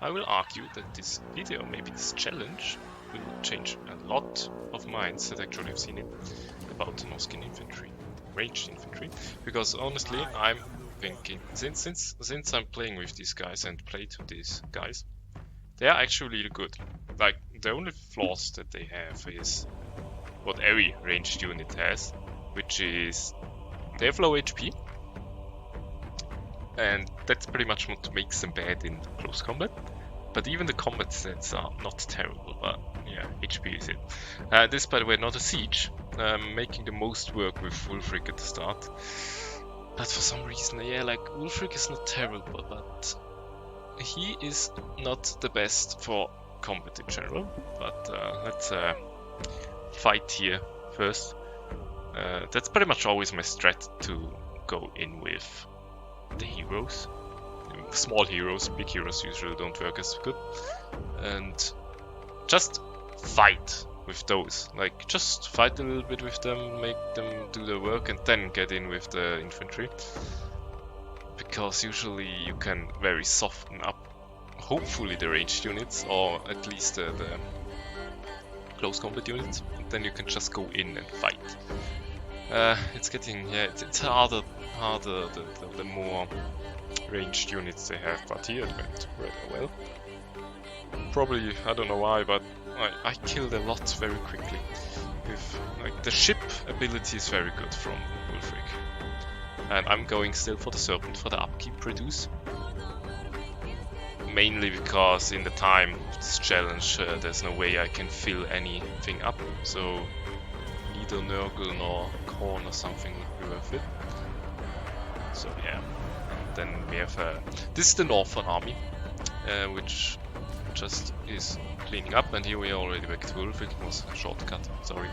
I will argue that this video, maybe this challenge, will change a lot of minds that actually have seen it about Norscan infantry, ranged infantry. Because honestly, I'm thinking since I'm playing with these guys and play to these guys, they are actually really good. Like the only flaws that they have is what every ranged unit has, which is they have low HP, and that's pretty much what makes them bad in close combat. But even the combat stats are not terrible, but yeah, HP is it. This, by the way, not a siege, making the most work with Wulfric at the start. But for some reason, yeah, like Wulfric is not terrible, but he is not the best for combat in general. But let's fight here first. That's pretty much always my strat, to go in with the heroes. Small heroes, big heroes usually don't work as good. And just fight with those. Like, just fight a little bit with them, make them do their work, and then get in with the infantry. Because usually you can very soften up, hopefully, the ranged units, or at least the close combat units. And then you can just go in and fight. It's getting, yeah, it's harder the more ranged units they have, but here it went rather well. Probably, I don't know why, but I killed a lot very quickly. With, like, the ship ability is very good from Wulfric. And I'm going still for the Serpent for the upkeep produce. Mainly because in the time of this challenge there's no way I can fill anything up, so neither Nurgle nor Corn or something would be worth it. So yeah. Then we have this is the Northern army, which just is cleaning up, and here we are already back to Wulfric. It was a shortcut, sorry.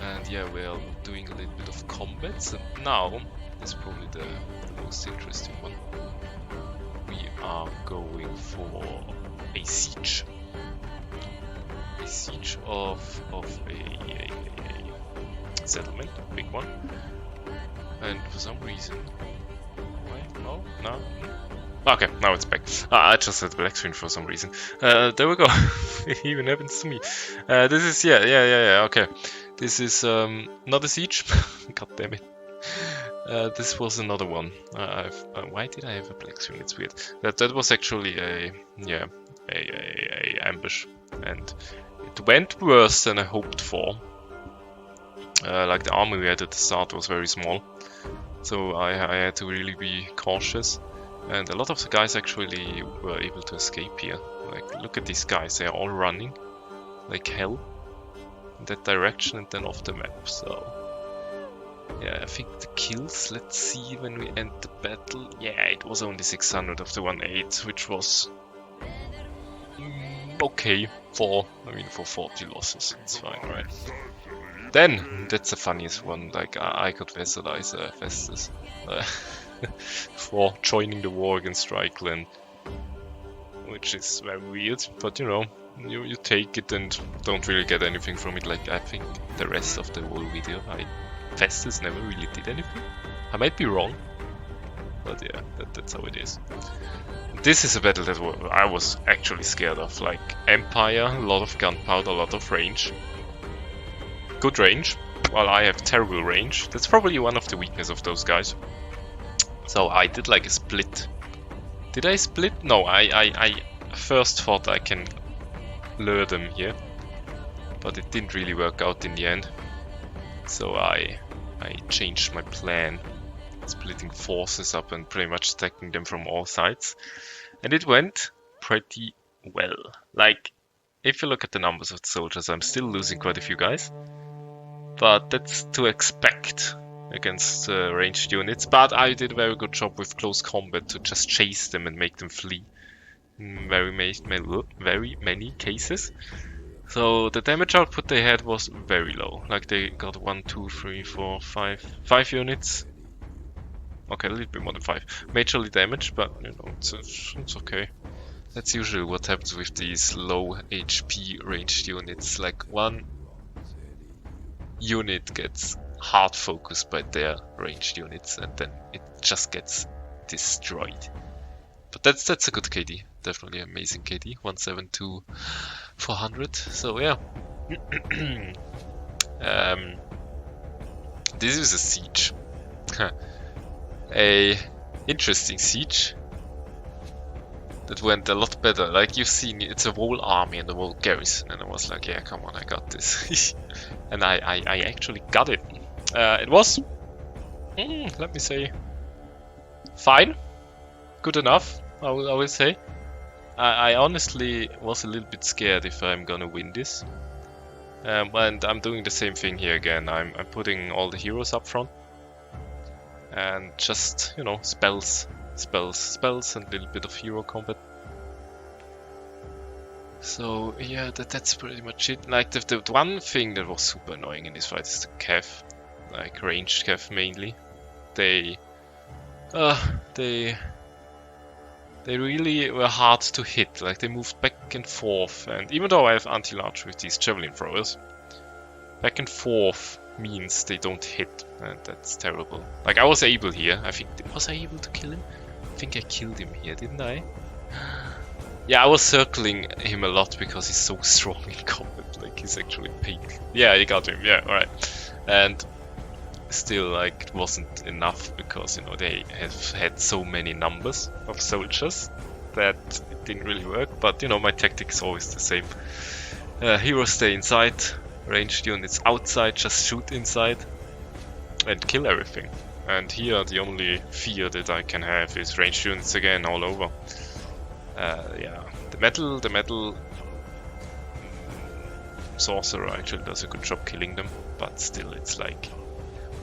And yeah, we are doing a little bit of combats, and now is probably the most interesting one. We are going for a siege. A siege of a settlement, a big one. And for some reason, no. Okay, now it's back. I just had black screen for some reason. There we go. It even happens to me. This is yeah. Okay, this is not a siege. God damn it. This was another one. Why did I have a black screen? It's weird. That was actually a ambush, and it went worse than I hoped for. Like the army we had at the start was very small. So I had to really be cautious, and a lot of the guys actually were able to escape here. Like, look at these guys, they are all running like hell in that direction and then off the map. So yeah, I think the kills, let's see when we end the battle. Yeah, it was only 600 of the 1.8, which was okay for 40 losses. It's fine, right? Then, that's the funniest one, like I could vassalize Festus for joining the war against Reichland, which is very weird, but you know, you take it and don't really get anything from it. Like, I think the rest of the whole video, Festus never really did anything. I might be wrong, but yeah, that's how it is. This is a battle that I was actually scared of, like Empire, a lot of gunpowder, a lot of range. Good range, while I have terrible range. That's probably one of the weaknesses of those guys. So I did like a split. Did I split? No, I first thought I can lure them here, but it didn't really work out in the end. So I changed my plan, splitting forces up and pretty much attacking them from all sides. And it went pretty well. Like, if you look at the numbers of the soldiers, I'm still losing quite a few guys. But that's to expect against ranged units. But I did a very good job with close combat to just chase them and make them flee in very many cases. So the damage output they had was very low. Like, they got 1, 2, 3, 4, 5 units. Okay, a little bit more than 5. Majorly damaged, but you know, it's okay. That's usually what happens with these low HP ranged units. Like, one unit gets hard focused by their ranged units, and then it just gets destroyed. But that's a good KD. definitely amazing KD, 172 400. So yeah. This is a siege. A interesting siege that went a lot better. Like you've seen, it's a whole army and a whole garrison, and I was like, yeah, come on, I got this. And I actually got it. It was, let me say, fine, good enough. I will say. I honestly was a little bit scared if I'm gonna win this. And I'm doing the same thing here again. I'm putting all the heroes up front. And just, you know, spells, and a little bit of hero combat. So yeah, that's pretty much it. Like the one thing that was super annoying in this fight is the Cav, like ranged Cav mainly. They really were hard to hit. Like they moved back and forth, and even though I have anti-large with these javelin throwers, back and forth means they don't hit, and that's terrible. Like I was able here, was I able to kill him? I think I killed him here, didn't I? Yeah, I was circling him a lot because he's so strong in combat. Like he's actually peak. Yeah, I got him. Yeah, all right. And still, like it wasn't enough because, you know, they have had so many numbers of soldiers that it didn't really work. But you know, my tactic is always the same. Heroes stay inside, ranged units outside, just shoot inside and kill everything. And here the only fear that I can have is ranged units again all over. Yeah, the metal sorcerer actually does a good job killing them, but still it's like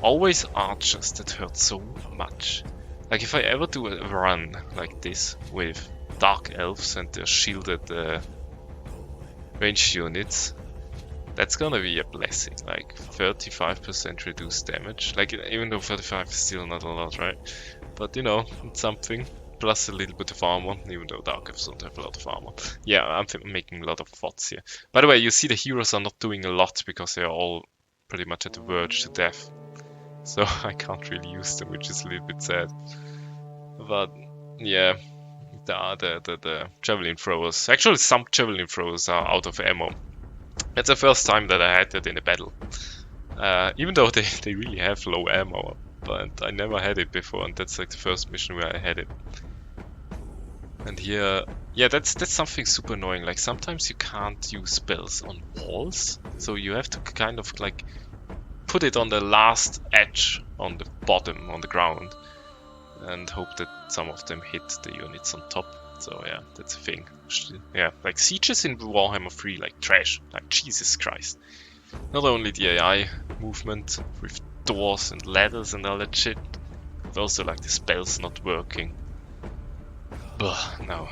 always archers that hurt so much. Like if I ever do a run like this with dark elves and their shielded ranged units, that's gonna be a blessing. Like 35% reduced damage. Like even though 35 is still not a lot, right? But you know, it's something. Plus a little bit of armor, even though dark elves don't have a lot of armor. Yeah, I'm making a lot of thoughts here. By the way, you see the heroes are not doing a lot because they are all pretty much at the verge to death. So I can't really use them, which is a little bit sad. But yeah, the javelin throwers. Actually, some javelin throwers are out of ammo. It's the first time that I had that in a battle. Even though they really have low ammo, but I never had it before, and that's like the first mission where I had it. And here, yeah, that's something super annoying. Like sometimes you can't use spells on walls, so you have to kind of like put it on the last edge on the bottom, on the ground, and hope that some of them hit the units on top. So yeah, that's a thing. Yeah, like sieges in Warhammer 3, like trash. Like Jesus Christ. Not only the AI movement with doors and ladders and all that shit, but also like the spells not working. No,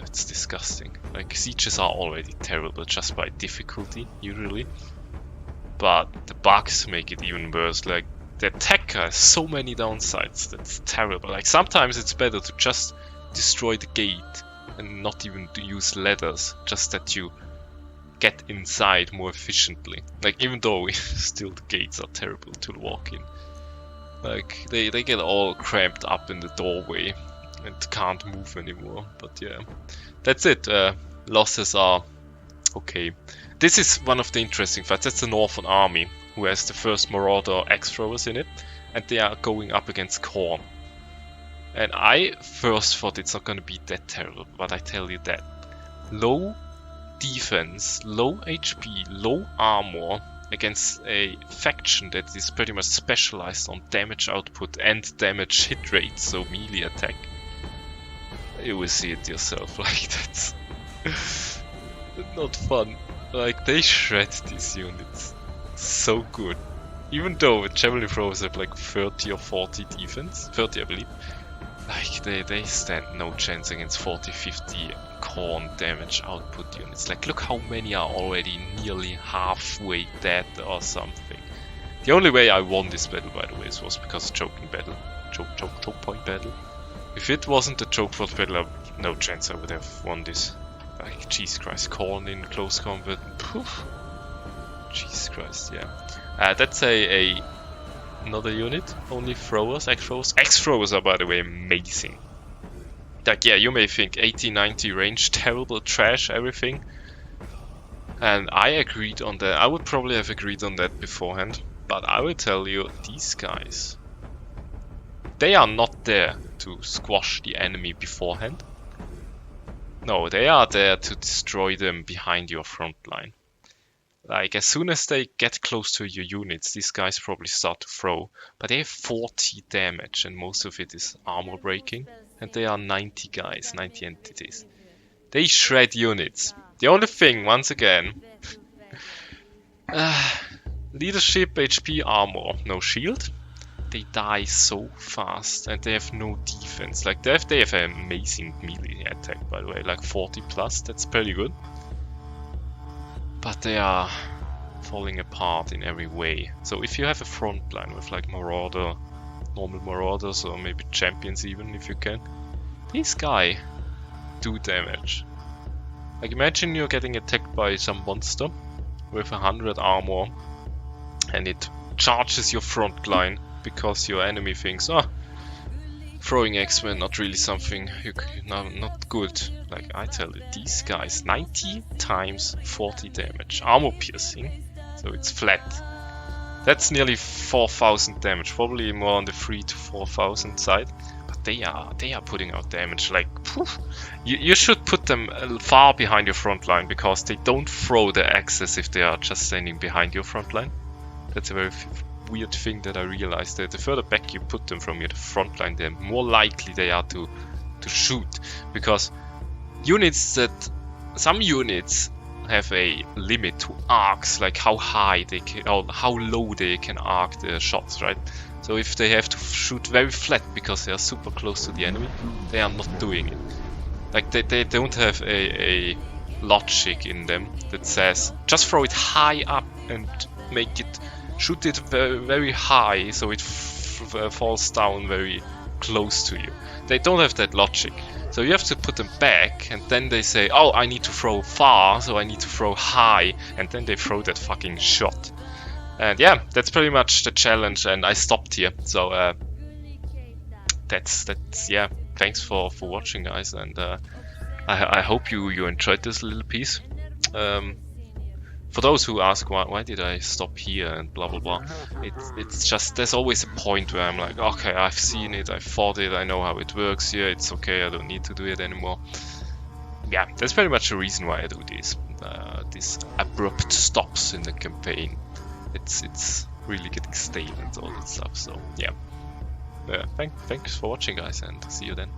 it's disgusting. Like sieges are already terrible just by difficulty, usually. But the bugs make it even worse. Like the attack has so many downsides, that's terrible. Like sometimes it's better to just destroy the gate and not even to use ladders, just that you get inside more efficiently. Like even though still the gates are terrible to walk in. Like they get all cramped up in the doorway and can't move anymore. But yeah, that's it. Losses are okay. This is one of the interesting fights. That's the Northern Army who has the first Marauder X-Throwers in it, and they are going up against Khorne. And I first thought it's not going to be that terrible, but I tell you that low defense, low HP, low armor against a faction that is pretty much specialized on damage output and damage hit rate, so melee attack. You will see it yourself. Like that's not fun. Like they shred these units so good. Even though javelin throwers have like 30 or 40 defense, 30 I believe. Like they stand no chance against 40-50 Khorne damage output units. Like look how many are already nearly halfway dead or something. The only way I won this battle, by the way, was because of choking battle, choke point battle. If it wasn't a choke point battle, no chance I would have won this. Like Jesus Christ, Khorne in close combat. Poof. Jesus Christ, yeah. That's another unit, only throwers, X-Throwers. X-Throwers are, by the way, amazing. Like, yeah, you may think 80, 90 range, terrible, trash, everything. And I agreed on that. I would probably have agreed on that beforehand. But I will tell you, these guys, they are not there to squash the enemy beforehand. No, they are there to destroy them behind your front line. Like, as soon as they get close to your units, these guys probably start to throw. But they have 40 damage, and most of it is armor breaking. And they are 90 guys, 90 entities. They shred units. The only thing, once again, leadership, HP, armor, no shield. They die so fast, and they have no defense. Like, they have an amazing melee attack, by the way, like 40 plus. That's pretty good. But they are falling apart in every way. So if you have a front line with like Marauder, normal Marauders, or maybe Champions even, if you can, these guys do damage. Like, imagine you're getting attacked by some monster with 100 armor, and it charges your front line because your enemy thinks, oh, throwing X-Men not really something, not good. Like, I tell you, these guys, 90 times 40 damage, armor piercing, so it's flat. That's nearly 4,000 damage, probably more on the 3,000 to 4,000 side. But they are putting out damage. Like, poof. You should put them far behind your front line, because they don't throw the axes if they are just standing behind your front line. That's a very weird thing that I realized, that the further back you put them from your front line, the more likely they are to shoot. Because some units have a limit to arcs, like how high they can, or how low they can arc their shots, right? So if they have to shoot very flat because they are super close to the enemy, they are not doing it. Like, they don't have a logic in them that says just throw it high up and make it, shoot it very, very high so it falls down very close to you. They don't have that logic. So you have to put them back, and then they say, oh, I need to throw far, so I need to throw high, and then they throw that fucking shot. And yeah, that's pretty much the challenge, and I stopped here. So that's yeah. Thanks for watching, guys, and I hope you enjoyed this little piece. For those who ask why did I stop here and blah blah blah, it's just, there's always a point where I'm like, okay, I've seen it, I fought it, I know how it works here, it's okay, I don't need to do it anymore. Yeah, that's pretty much the reason why I do this. These abrupt stops in the campaign. It's really getting stale and all that stuff. So yeah, thanks for watching, guys, and see you then.